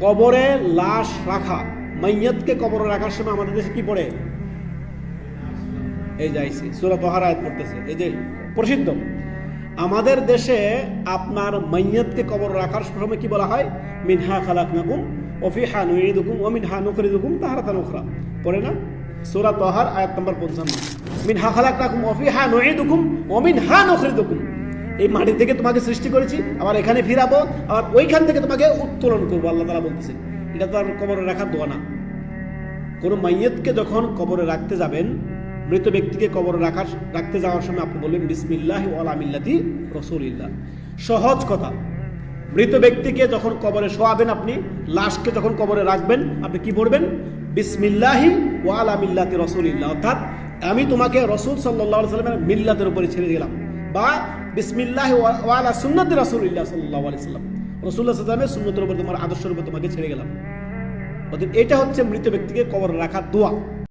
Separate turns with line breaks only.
কবরে লাশ রাখা, মাইয়াতকে কবরে রাখার সময় আমাদের দেশে কি পড়ে? এই যাইছি সূরা তাহার আয়াত পড়তেছে, এই যে প্রসিদ্ধ আমাদের দেশে আপনার মাইয়াতকে কবর রাখার সময় কি বলা হয়? মিনহা খালাকনাকুম ওয়া ফিহা নুঈদুকুম ওয়া মিনহা নুখরিজুকুম তাহারাতান উখরা। পড়ে না? সূরা তাহার আয়াত নম্বর 55। মিনহা খালাকনাকুম ওয়া ফিহা নুঈদুকুম ওয়া মিনহা নুখরিজুকুম। এই মাটি থেকে তোমাকে সৃষ্টি করেছি, আবার এখানে ফিরাবো, আবার ওইখান থেকে তোমাকে উত্তোলন করবো, আল্লাহ তাআলা বলতেছেন। এটা তো আর কবরে রাখার দোয়া না। কোনো মাইয়াতকে যখন কবরে রাখতে যাবেন, মৃত ব্যক্তিকে কবরে রাখতে যাওয়ার সময় আপনি বলবেন বিসমিল্লাহি ওয়া আলা মিল্লাতি রাসূলিল্লাহ। সহজ কথা, মৃত ব্যক্তিকে যখন কবরে শোয়াবেন, আপনি লাশকে যখন কবরে রাখবেন, আপনি কি পড়বেন? বিসমিল্লাহি ওয়া আলা মিল্লাতি রাসূলিল্লাহ, অর্থাৎ আমি তোমাকে রাসূল সাল্লাল্লাহু আলাইহি সাল্লামের মিল্লাতের উপরে ছেড়ে দিলাম, বা বিসমিল্লাহি ওয়া আলা সুন্নতি রাসূলিল্লাহ সাল্লাল্লাহু আলাইহি সাল্লাম, রাসূলুল্লাহ সাল্লাল্লাহু আলাইহি সাল্লামের সুন্নতের উপর, তোমার আদর্শের উপর তোমাকে ছেড়ে গেলাম। অর্থাৎ এটা হচ্ছে মৃত ব্যক্তিকে কবরে রাখার দোয়া।